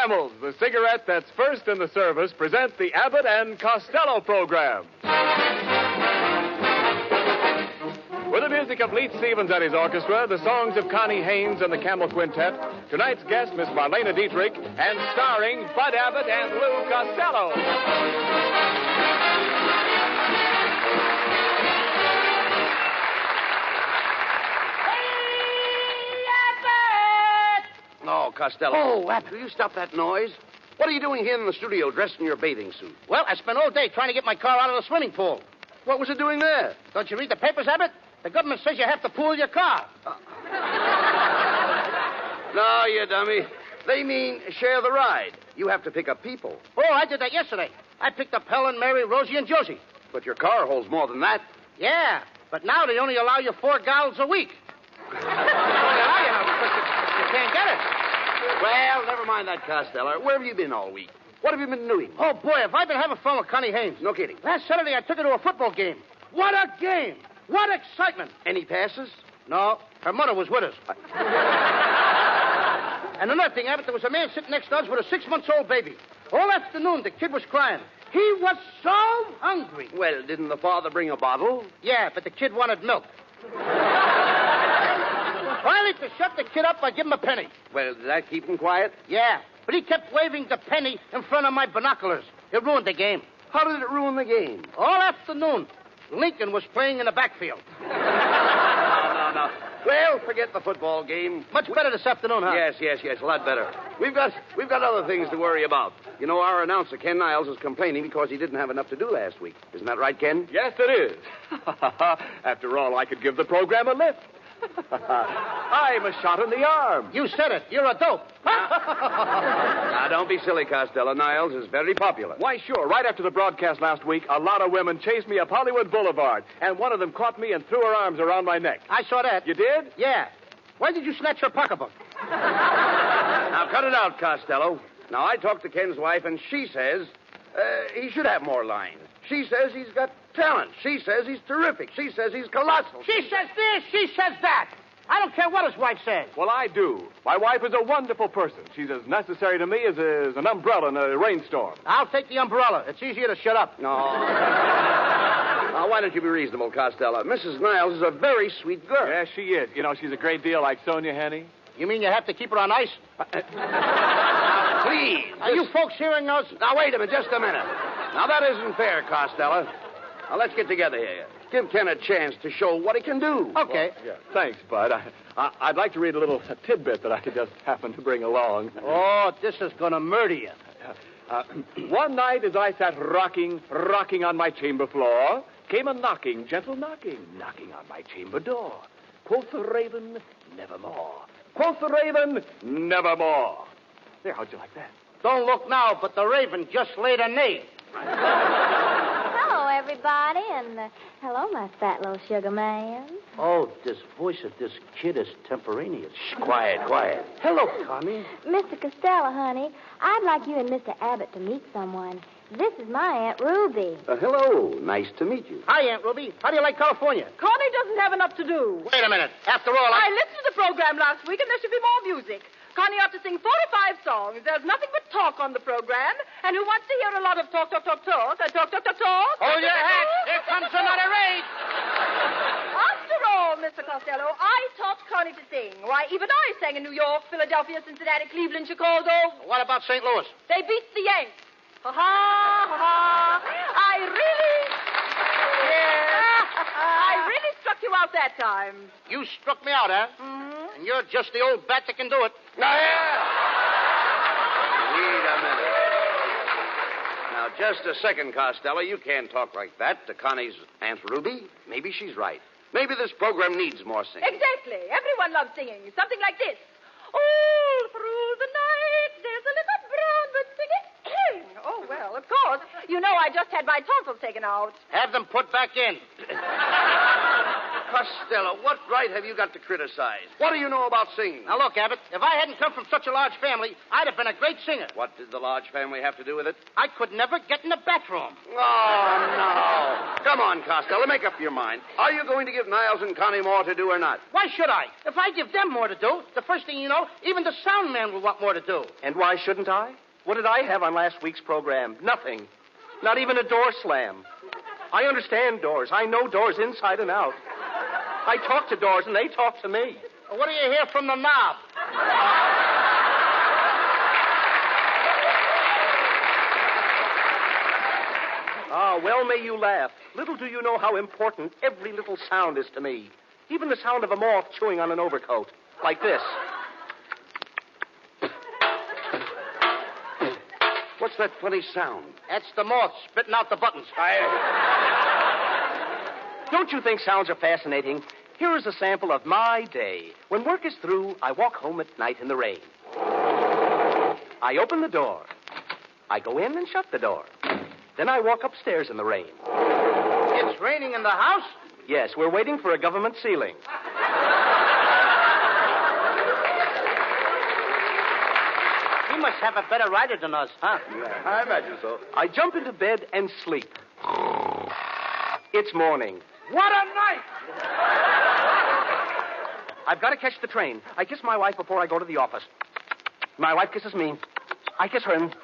Camels, the cigarette that's first in the service, present the Abbott and Costello program. With the music of Leith Stevens and his orchestra, the songs of Connie Haynes and the Camel Quintet, tonight's guest, Miss Marlene Dietrich, and starring Bud Abbott and Lou Costello. Oh, Costello. Oh, Abbott. Will you stop that noise? What are you doing here in the studio dressed in your bathing suit? Well, I spent all day trying to get my car out of the swimming pool. What was it doing there? Don't you read the papers, Abbott? The government says you have to pool your car. No, you dummy. They mean share the ride. You have to pick up people. Oh, I did that yesterday. I picked up Helen, Mary, Rosie, and Josie. But your car holds more than that. Yeah, but now they only allow you 4 gallons a week. They only allow you now because you can't get it. Well, never mind that, Costello. Where have you been all week? What have you been doing? Oh, boy, have I been having fun with Connie Haynes. No kidding. Last Saturday, I took her to a football game. What a game! What excitement! Any passes? No, her mother was with us. And another thing, Abbott, there was a man sitting next to us with a 6-month-old baby. All afternoon, the kid was crying. He was so hungry. Well, didn't the father bring a bottle? Yeah, but the kid wanted milk. Finally, to shut the kid up, I give him a penny. Well, did that keep him quiet? Yeah, but he kept waving the penny in front of my binoculars. It ruined the game. How did it ruin the game? All afternoon, Lincoln was playing in the backfield. No. Well, forget the football game. Much better this afternoon, huh? Yes, a lot better. We've got other things to worry about. You know, our announcer, Ken Niles, is complaining because he didn't have enough to do last week. Isn't that right, Ken? Yes, it is. After all, I could give the program a lift. I'm a shot in the arm. You said it. You're a dope. Now, don't be silly, Costello. Niles is very popular. Why, sure. Right after the broadcast last week, a lot of women chased me up Hollywood Boulevard, and one of them caught me and threw her arms around my neck. I saw that. You did? Yeah. Why did you snatch her pocketbook? Now, cut it out, Costello. Now, I talked to Ken's wife, and she says he should have more lines. She says he's got talent. She says he's terrific. She says he's colossal. She says this, she says that. I don't care what his wife says. Well, I do. My wife is a wonderful person. She's as necessary to me as an umbrella in a rainstorm. I'll take the umbrella. It's easier to shut up. No. Now, why don't you be reasonable, Costello? Mrs. Niles is a very sweet girl. Yes, she is. You know, she's a great deal like Sonia Henny. You mean you have to keep her on ice? Now, please. Are you folks hearing those? Now, wait a minute, just a minute. Now, that isn't fair, Costello. Now, let's get together here. Give Ken a chance to show what he can do. Okay. Well, yeah. Thanks, Bud. I'd like to read a little tidbit that I just happened to bring along. Oh, this is going to murder you. One night as I sat rocking on my chamber floor, came a knocking, gentle knocking on my chamber door. Quoth the raven, nevermore. Quoth the raven, nevermore. There, how'd you like that? Don't look now, but the raven just laid an egg. Hello, everybody, and hello, my fat little sugar man. Oh, this voice of this kid is temporaneous. Shh, quiet. Hello, Connie. Mr. Costello, honey, I'd like you and Mr. Abbott to meet someone. This is my Aunt Ruby. Hello. Nice to meet you. Hi, Aunt Ruby. How do you like California? Connie doesn't have enough to do. Wait a minute. After all, I listened to the program last week, and there should be more music. Connie ought to sing 4 or 5 songs. There's nothing but talk on the program. And who wants to hear a lot of talk? Hold your hat. Here comes another raid. After all, Mr. Costello, I taught Connie to sing. Why, even I sang in New York, Philadelphia, Cincinnati, Cleveland, Chicago. What about St. Louis? They beat the Yanks. Ha ha. I really struck you out that time. You struck me out, huh? Mm-hmm. And you're just the old bat that can do it. Now, here. Wait a minute. Now, just a second, Costello. You can't talk like that to Connie's Aunt Ruby. Maybe she's right. Maybe this program needs more singing. Exactly. Everyone loves singing. Something like this. All through the night, there's a little brown bird singing. Oh, well, of course. You know I just had my tonsils taken out. Have them put back in. Costello, what right have you got to criticize? What do you know about singing? Now, look, Abbott, if I hadn't come from such a large family, I'd have been a great singer. What did the large family have to do with it? I could never get in the bathroom. Oh, no. Come on, Costello, make up your mind. Are you going to give Niles and Connie more to do or not? Why should I? If I give them more to do, the first thing you know, even the sound man will want more to do. And why shouldn't I? What did I have on last week's program? Nothing. Not even a door slam. I understand doors. I know doors inside and out. I talk to doors, and they talk to me. What do you hear from the knob? Ah, well may you laugh. Little do you know how important every little sound is to me. Even the sound of a moth chewing on an overcoat. Like this. What's that funny sound? That's the moth spitting out the buttons. Don't you think sounds are fascinating? Here is a sample of my day. When work is through, I walk home at night in the rain. I open the door. I go in and shut the door. Then I walk upstairs in the rain. It's raining in the house? Yes, we're waiting for a government ceiling. He must have a better rider than us, huh? Yeah, I imagine so. I jump into bed and sleep. It's morning. What a night! I've got to catch the train. I kiss my wife before I go to the office. My wife kisses me. I kiss her, and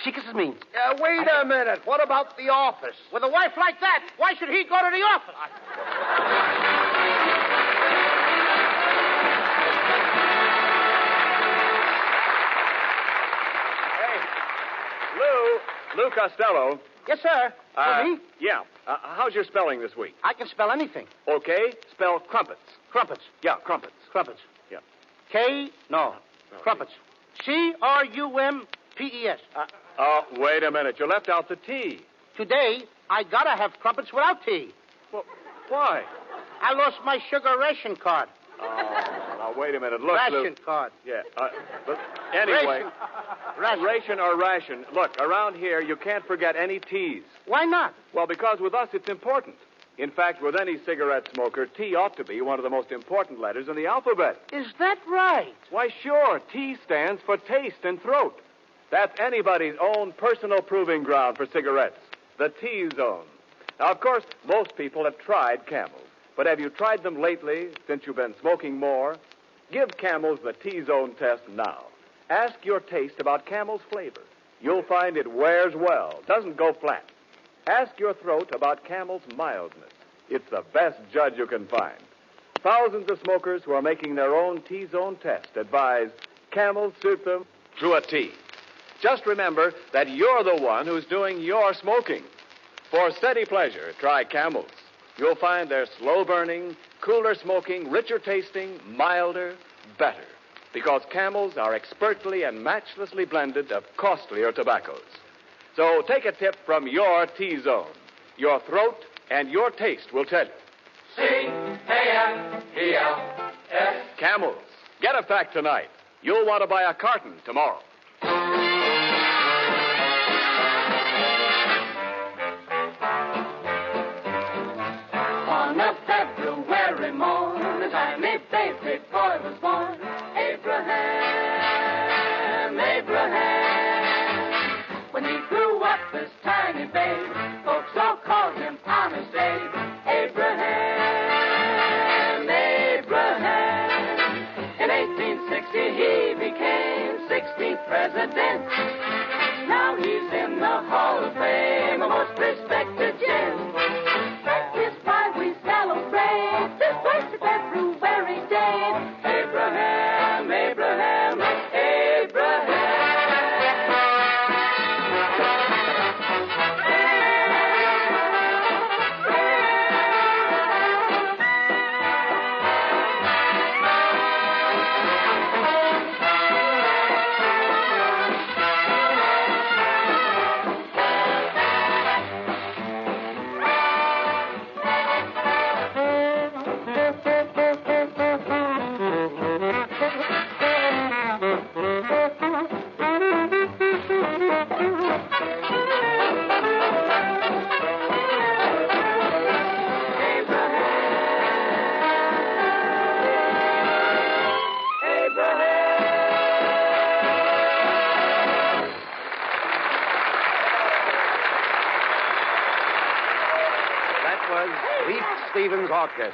she kisses me. Wait a minute. What about the office? With a wife like that, why should he go to the office? Lou Costello. Yes, sir. For me? Yeah. How's your spelling this week? I can spell anything. Okay. Spell crumpets. Crumpets. Yeah, crumpets. Crumpets. Yeah. No. Crumpets. Crumpets. Wait a minute. You left out the T. Today, I gotta have crumpets without tea. Well, why? I lost my sugar ration card. Now, wait a minute. Look, Lou. Ration card. Yeah. But anyway. Ration. Ration. Look, around here, you can't forget any T's. Why not? Well, because with us, it's important. In fact, with any cigarette smoker, T ought to be one of the most important letters in the alphabet. Is that right? Why, sure. T stands for taste and throat. That's anybody's own personal proving ground for cigarettes. The T-zone. Now, of course, most people have tried Camels. But have you tried them lately, since you've been smoking more? Give Camels the T-zone test now. Ask your taste about Camel's flavor. You'll find it wears well, doesn't go flat. Ask your throat about Camel's mildness. It's the best judge you can find. Thousands of smokers who are making their own T-zone test advise Camels suit them to a T. Just remember that you're the one who's doing your smoking. For steady pleasure, try Camels. You'll find they're slow-burning, cooler smoking, richer tasting, milder, better. Because Camels are expertly and matchlessly blended of costlier tobaccos. So take a tip from your T-zone. Your throat and your taste will tell you. C-A-M-E-L-S. Camels. Get a pack tonight. You'll want to buy a carton tomorrow. On a February morn, a tiny baby boy was born. Abraham. When he grew up, this tiny babe, folks all called him Honest Abe. Abraham. In 1860, he became 16th president. Now he's in the Hall of Fame, a most respected gent. That is why we celebrate this first February day. Abraham, Abraham, Abraham. Stevens Orchestra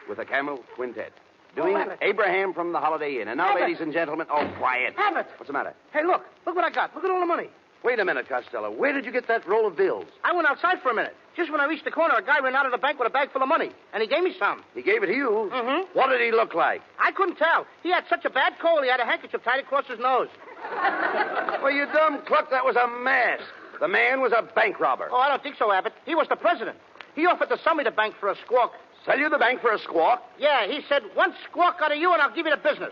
with the Camel Quintet. Doing Abraham from the Holiday Inn. And now, ladies and gentlemen... Oh, quiet. Abbott. What's the matter? Hey, look. Look what I got. Look at all the money. Wait a minute, Costello. Where did you get that roll of bills? I went outside for a minute. Just when I reached the corner, a guy ran out of the bank with a bag full of money. And he gave me some. He gave it to you? Mm-hmm. What did he look like? I couldn't tell. He had such a bad cold, he had a handkerchief tied across his nose. Well, you dumb cluck, that was a mask. The man was a bank robber. Oh, I don't think so, Abbott. He was the president. He offered to sell me the bank for a squawk. Sell you the bank for a squawk? Yeah, he said, one squawk out of you and I'll give you the business.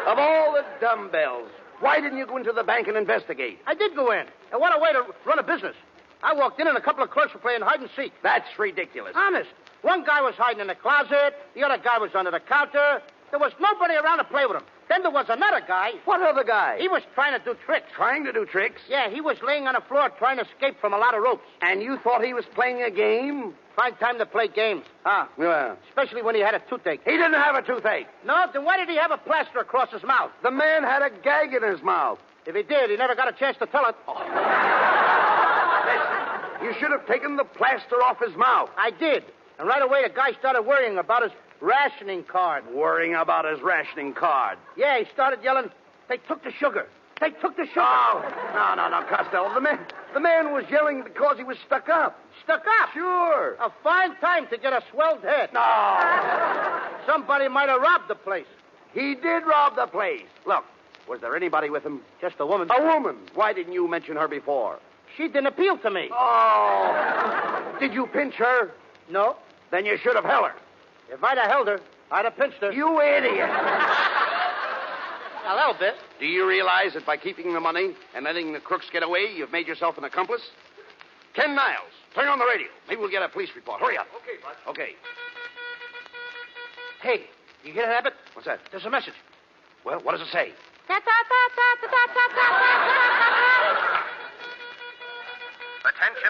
Of all the dumbbells, why didn't you go into the bank and investigate? I did go in. And what a way to run a business. I walked in and a couple of clerks were playing hide and seek. That's ridiculous. Honest. One guy was hiding in the closet. The other guy was under the counter. There was nobody around to play with him. Then there was another guy. What other guy? He was trying to do tricks. Trying to do tricks? Yeah, he was laying on the floor trying to escape from a lot of ropes. And you thought he was playing a game? Fine time to play games. Huh? Yeah. Especially when he had a toothache. He didn't have a toothache. No, then why did he have a plaster across his mouth? The man had a gag in his mouth. If he did, he never got a chance to tell it. Listen, you should have taken the plaster off his mouth. I did. And right away, the guy started worrying about his rationing card. Worrying about his rationing card. Yeah, he started yelling, they took the sugar. They took the sugar. Oh, no, Costello. The man was yelling because he was stuck up. Stuck up? Sure. A fine time to get a swelled head. No. Somebody might have robbed the place. He did rob the place. Look, was there anybody with him? Just a woman. A woman. Why didn't you mention her before? She didn't appeal to me. Oh. Did you pinch her? No. Then you should have held her. If I'd have held her, I'd have pinched her. You idiot. A little bit. Do you realize that by keeping the money and letting the crooks get away, you've made yourself an accomplice? Ken Niles, turn on the radio. Maybe we'll get a police report. Hurry up. Okay, Bud. Okay. Hey, you hear that, Abbott? What's that? There's a message. Well, what does it say? Attention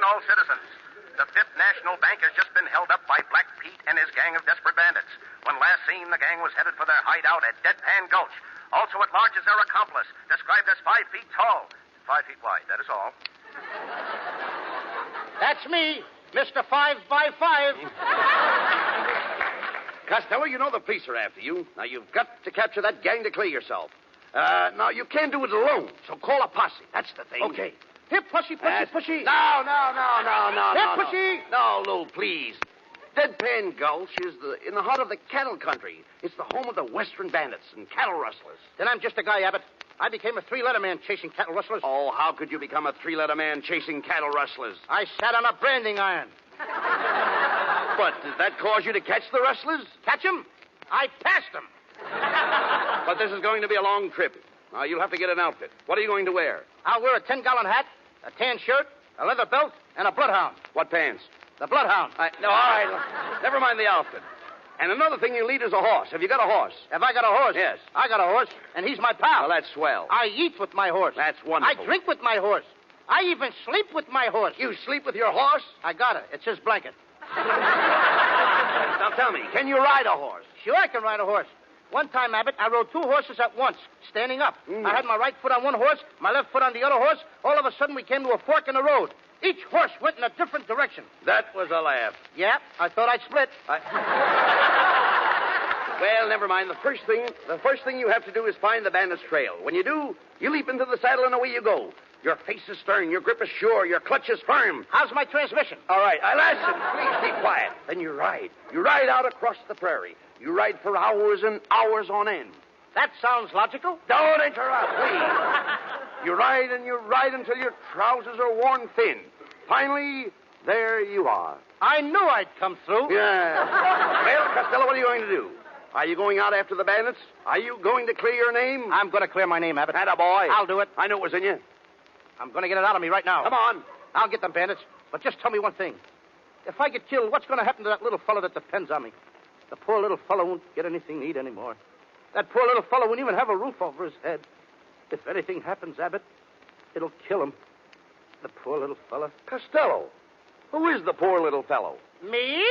all citizens. The Fifth National Bank has just been held up by Black Pete and his gang of desperate bandits. When last seen, the gang was headed for their hideout at Deadpan Gulch. Also at large is their accomplice, described as 5 feet tall, 5 feet wide, that is all. That's me, Mr. 5x5. Costello, you know the police are after you. Now, you've got to capture that gang to clear yourself. Now, you can't do it alone, so call a posse. That's the thing. Okay. Here, pushy. No. Here, pushy. No, Lou, please. Deadpan Gulch is in the heart of the cattle country. It's the home of the western bandits and cattle rustlers. Then I'm just a guy, Abbott. I became a 3-letter man chasing cattle rustlers. Oh, how could you become a 3-letter man chasing cattle rustlers? I sat on a branding iron. But did that cause you to catch the rustlers? Catch them? I passed them. But this is going to be a long trip. Now, you'll have to get an outfit. What are you going to wear? I'll wear a 10-gallon hat, a tan shirt, a leather belt, and a bloodhound. What pants? The bloodhound. No, all right. Never mind the outfit. And another thing you need is a horse. Have you got a horse? Have I got a horse? Yes. I got a horse, and he's my pal. Well, that's swell. I eat with my horse. That's wonderful. I drink with my horse. I even sleep with my horse. You sleep with your horse? I got it. It's his blanket. Now, tell me, can you ride a horse? Sure, I can ride a horse. One time, Abbott, I rode 2 horses at once, standing up. I had my right foot on one horse, my left foot on the other horse. All of a sudden, we came to a fork in the road. Each horse went in a different direction. That was a laugh. Yeah, I thought I'd split. Well, never mind. The first thing you have to do is find the bandit's trail. When you do, you leap into the saddle and away you go. Your face is stern, your grip is sure, your clutch is firm. How's my transmission? All right, I listen. Please keep quiet. Then you ride. You ride out across the prairie. You ride for hours and hours on end. That sounds logical. Don't interrupt, please. You ride and you ride until your trousers are worn thin. Finally, there you are. I knew I'd come through. Yeah. Well, Costello, what are you going to do? Are you going out after the bandits? Are you going to clear your name? I'm going to clear my name, Abbott. Attaboy. I'll do it. I knew it was in you. I'm going to get it out of me right now. Come on. I'll get them bandits. But just tell me one thing. If I get killed, what's going to happen to that little fellow that depends on me? The poor little fellow won't get anything to eat anymore. That poor little fellow won't even have a roof over his head. If anything happens, Abbott, it'll kill him. The poor little fellow. Costello, who is the poor little fellow? Me?